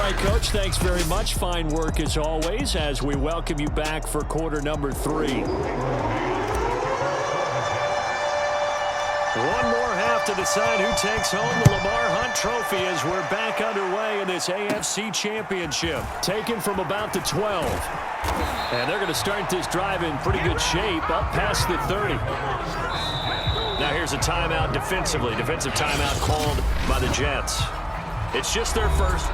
right, Coach. Thanks very much. Fine work as always as we welcome you back for quarter number 3. One more half to decide who takes home the Lamar Hunt Trophy as we're back underway in this AFC Championship. Taken from about the 12. And they're going to start this drive in pretty good shape up past the 30. Now here's a timeout defensively. Defensive timeout called by the Jets. It's just their first.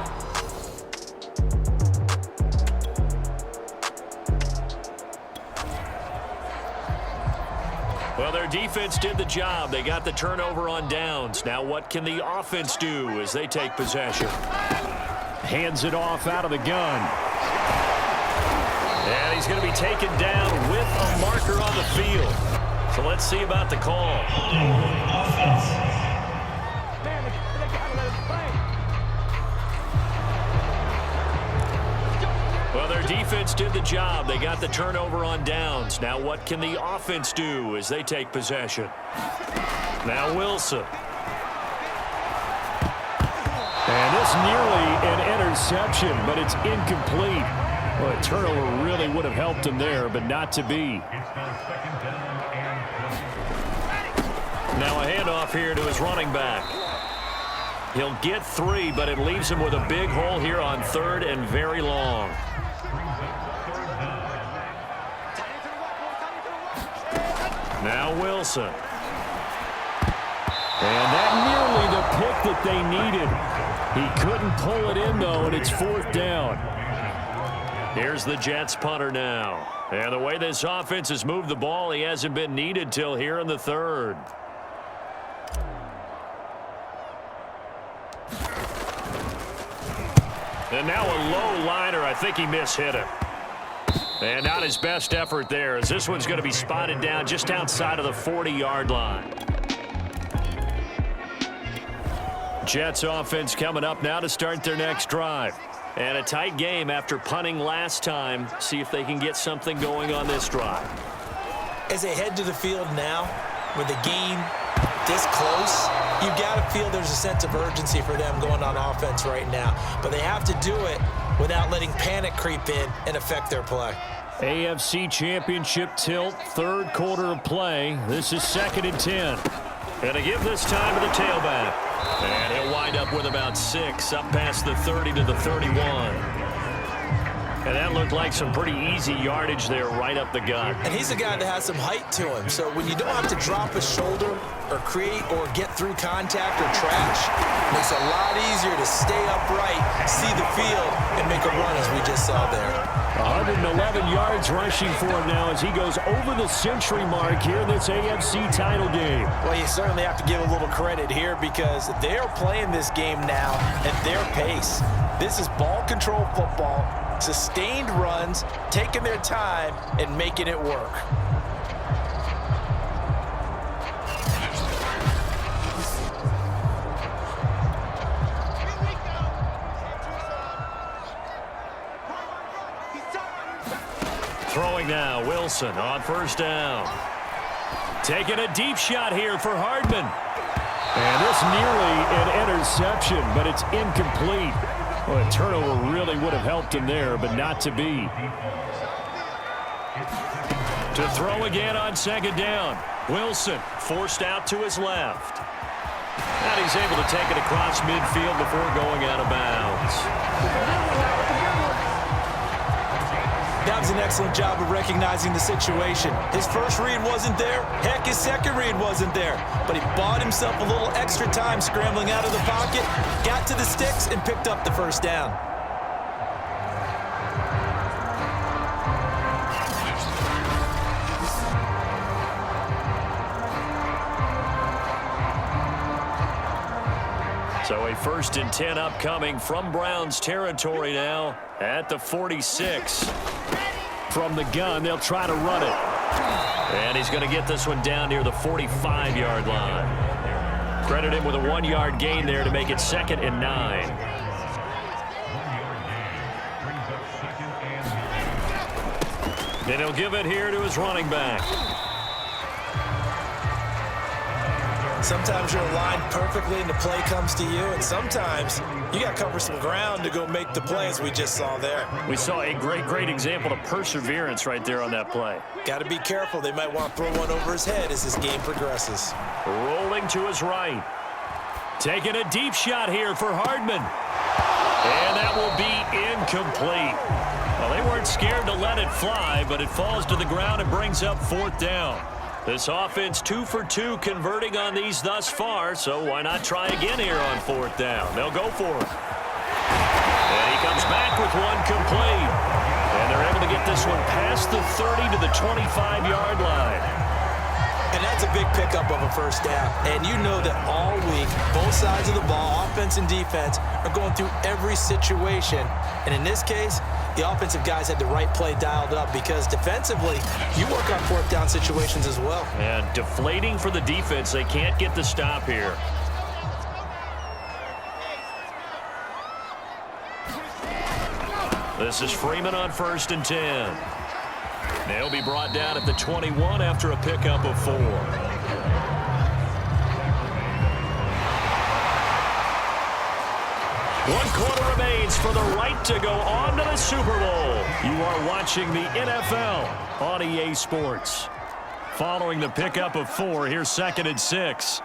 Well, their defense did the job. They got the turnover on downs. Now what can the offense do as they take possession? Hands it off out of the gun. And he's going to be taken down with a marker on the field. So let's see about the call. Well, their defense did the job. They got the turnover on downs. Now what can the offense do as they take possession? Now Wilson. And this nearly an interception, but it's incomplete. Well, a turnover really would have helped him there, but not to be. Now a handoff here to his running back. He'll get 3, but it leaves him with a big hole here on 3rd and very long. Now Wilson. And that nearly the pick that they needed. He couldn't pull it in, though, and it's 4th down. Here's the Jets punter now. And the way this offense has moved the ball, he hasn't been needed till here in the 3rd. And now a low liner. I think he mishit it. And not his best effort there, as this one's going to be spotted down just outside of the 40-yard line. Jets offense coming up now to start their next drive. And a tight game after punting last time. See if they can get something going on this drive. As they head to the field now, with the game this close, you've got to feel there's a sense of urgency for them going on offense right now. But they have to do it without letting panic creep in and affect their play. AFC Championship tilt, 3rd quarter of play. This is 2nd and 10. And to give this time to the tailback. And he'll wind up with about 6, up past the 30 to the 31. And that looked like some pretty easy yardage there right up the gut. And he's a guy that has some height to him. So when you don't have to drop a shoulder or create or get through contact or trash, it makes it a lot easier to stay upright, see the field, and make a run as we just saw there. 111 yards rushing for him now as he goes over the century mark here in this AFC title game. Well, you certainly have to give a little credit here because they're playing this game now at their pace. This is ball control football, sustained runs, taking their time, and making it work. Throwing now, Wilson on 1st down. Taking a deep shot here for Hardman. And this nearly an interception, but it's incomplete. Well, a turnover really would have helped him there, but not to be. To throw again on 2nd down. Wilson forced out to his left. And he's able to take it across midfield before going out of bounds. That was an excellent job of recognizing the situation. His first read wasn't there. Heck, his second read wasn't there. But he bought himself a little extra time scrambling out of the pocket, got to the sticks, and picked up the 1st down. So a 1st and 10 upcoming from Browns territory now at the 46. From the gun, they'll try to run it. And he's going to get this one down near the 45-yard line. Credit him with a 1-yard gain there to make it 2nd and 9. Then he'll give it here to his running back. Sometimes you're aligned perfectly and the play comes to you, and sometimes you got to cover some ground to go make the play, as we just saw there. We saw a great example of perseverance right there on that play. Got to be careful. They might want to throw one over his head as this game progresses. Rolling to his right. Taking a deep shot here for Hardman. And that will be incomplete. Well, they weren't scared to let it fly, but it falls to the ground and brings up 4th down. This offense 2 for 2 converting on these thus far, so why not try again here on 4th down? They'll go for it. And he comes back with one complete. And they're able to get this one past the 30 to the 25-yard line. And that's a big pickup of a first down. And you know that all week, both sides of the ball, offense and defense, are going through every situation. And in this case, the offensive guys had the right play dialed up because defensively, you work on 4th down situations as well. And deflating for the defense. They can't get the stop here. This is Freeman on 1st and 10. They'll be brought down at the 21 after a pickup of 4. 1 quarter remains for the right to go on to the Super Bowl. You are watching the NFL on EA Sports. Following the pickup of 4, here's 2nd and 6.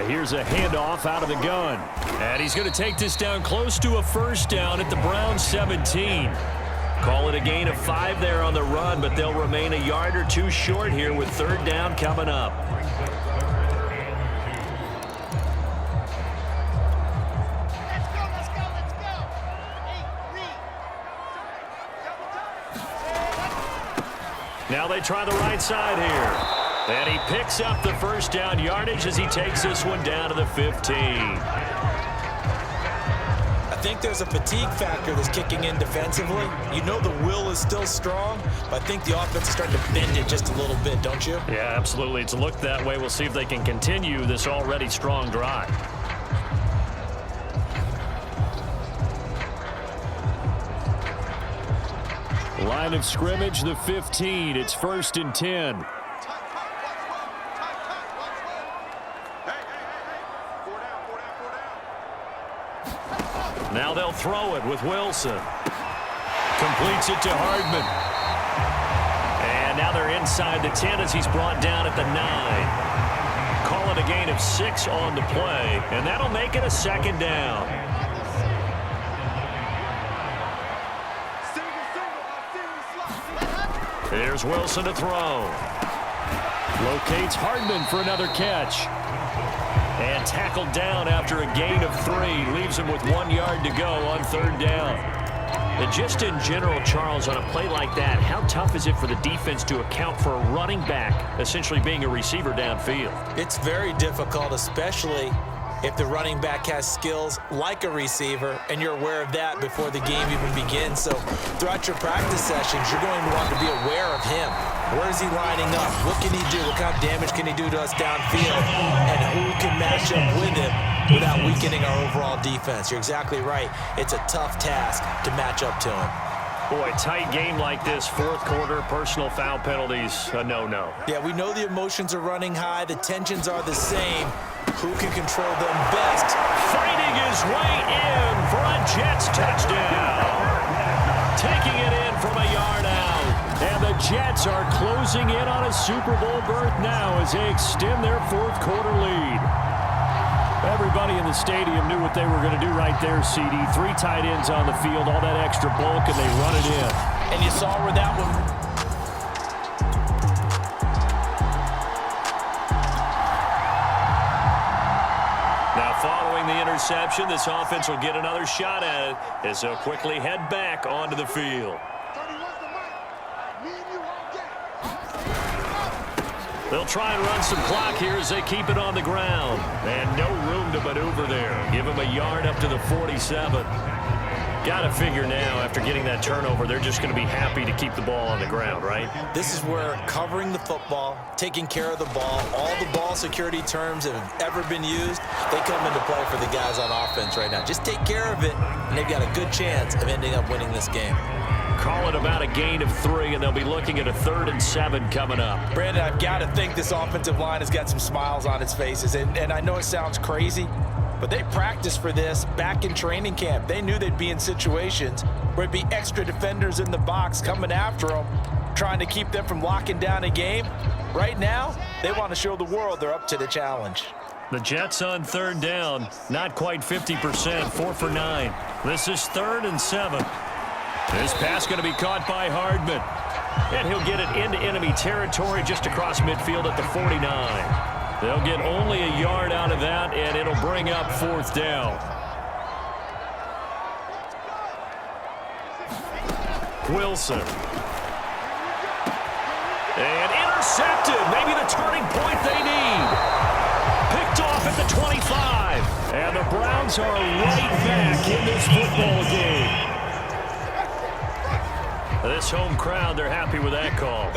Here's a handoff out of the gun. And he's going to take this down close to a first down at the Browns 17. Call it a gain of 5 there on the run, but they'll remain a yard or 2 short here with 3rd down coming up. Now they try the right side here. And he picks up the first down yardage as he takes this one down to the 15. I think there's a fatigue factor that's kicking in defensively. You know the will is still strong, but I think the offense is starting to bend it just a little bit, don't you? Yeah, absolutely. It's looked that way. We'll see if they can continue this already strong drive. Line of scrimmage, the 15. It's 1st and 10. Now they'll throw it with Wilson. Completes it to Hardman. And now they're inside the 10 as he's brought down at the 9. Call it a gain of 6 on the play, and that'll make it a 2nd down. Here's Wilson to throw. Locates Hardman for another catch. And tackled down after a gain of 3. Leaves him with 1 yard to go on 3rd down. And just in general, Charles, on a play like that, how tough is it for the defense to account for a running back essentially being a receiver downfield? It's very difficult, especially if the running back has skills like a receiver, and you're aware of that before the game even begins. So throughout your practice sessions, you're going to want to be aware of him. Where is he lining up? What can he do? What kind of damage can he do to us downfield? And who can match up with him without weakening our overall defense? You're exactly right. It's a tough task to match up to him. Boy, tight game like this, 4th quarter, personal foul penalties, a no-no. Yeah, we know the emotions are running high. The tensions are the same. Who can control them best? Fighting his way in for a Jets touchdown. Taking it in from a yard out. And the Jets are closing in on a Super Bowl berth now as they extend their 4th quarter lead. Everybody in the stadium knew what they were going to do right there, CD. 3 tight ends on the field, all that extra bulk, and they run it in. And you saw where that one... Following the interception, this offense will get another shot at it as they'll quickly head back onto the field. They'll try and run some clock here as they keep it on the ground. And no room to maneuver there. Give them a yard up to the 47. Got to figure now, after getting that turnover, they're just going to be happy to keep the ball on the ground, right? This is where covering the football, taking care of the ball, all the ball security terms that have ever been used, they come into play for the guys on offense right now. Just take care of it, and they've got a good chance of ending up winning this game. Call it about a gain of 3, and they'll be looking at a 3rd and 7 coming up. Brandon, I've got to think this offensive line has got some smiles on its faces. And I know it sounds crazy, but they practiced for this back in training camp. They knew they'd be in situations where it'd be extra defenders in the box coming after them, trying to keep them from locking down a game. Right now, they want to show the world they're up to the challenge. The Jets on 3rd down, not quite 50%, 4 for 9. This is 3rd and 7. This pass going to be caught by Hardman. And he'll get it into enemy territory just across midfield at the 49. They'll get only a yard out of that, and it'll bring up 4th down. Wilson. And intercepted. Maybe the turning point they need. Picked off at the 25. And the Browns are right back in this football game. This home crowd, they're happy with that call.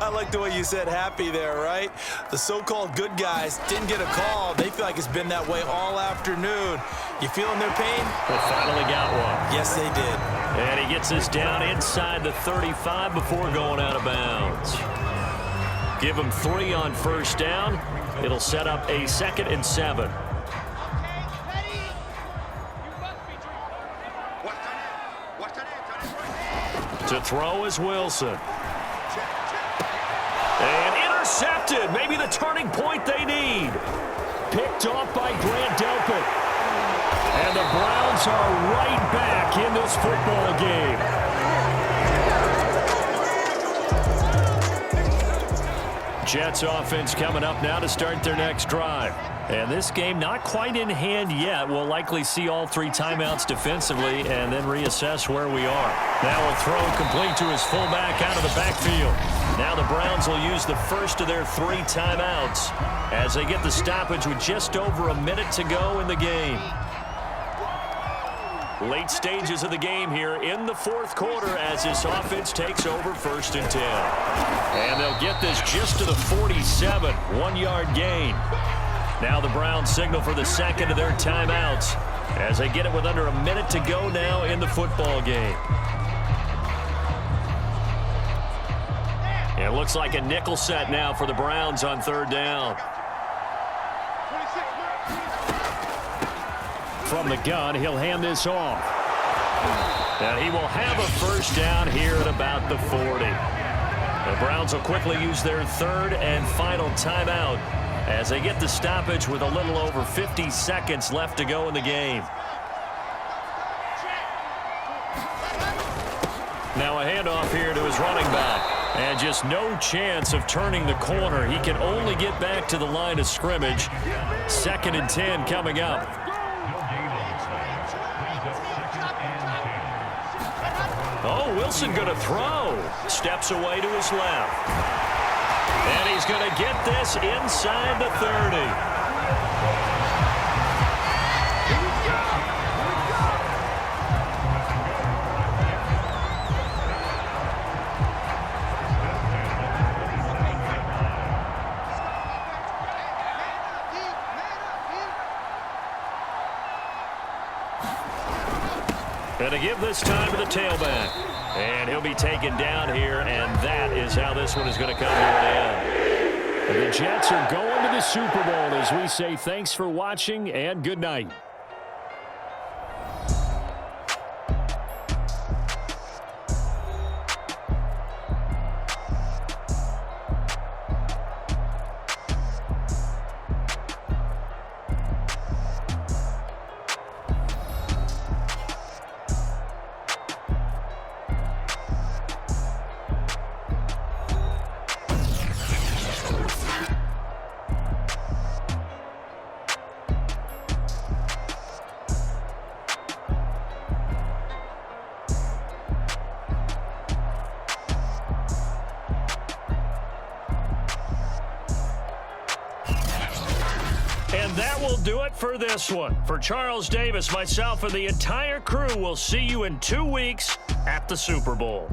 I like the way you said happy there, right? The so-called good guys didn't get a call. They feel like it's been that way all afternoon. You feeling their pain? They finally got one. Yes, they did. And he gets this down inside the 35 before going out of bounds. Give him 3 on 1st down. It'll set up a 2nd and 7. To throw is Wilson. And intercepted. Maybe the turning point they need. Picked off by Grant Delpit. And the Browns are right back in this football game. Jets offense coming up now to start their next drive. And this game not quite in hand yet. We'll likely see all 3 timeouts defensively and then reassess where we are. Now a throw complete to his fullback out of the backfield. Now the Browns will use the first of their 3 timeouts as they get the stoppage with just over a minute to go in the game. Late stages of the game here in the 4th quarter as this offense takes over 1st and 10. And they'll get this just to the 47, 1-yard gain. Now the Browns signal for the 2nd of their timeouts as they get it with under a minute to go now in the football game. It looks like a nickel set now for the Browns on 3rd down. From the gun, he'll hand this off. And he will have a 1st down here at about the 40. The Browns will quickly use their 3rd and final timeout as they get the stoppage with a little over 50 seconds left to go in the game. Now a handoff here to his running back. And just no chance of turning the corner. He can only get back to the line of scrimmage. 2nd and 10 coming up. Oh, Wilson going to throw. Steps away to his left. And he's going to get this inside the 30. Going to give this time to the tailback. And he'll be taken down here, and that is how this one is going to come to an end. The Jets are going to the Super Bowl as we say thanks for watching and good night. And that will do it for this one. For Charles Davis, myself, and the entire crew, we'll see you in 2 weeks at the Super Bowl.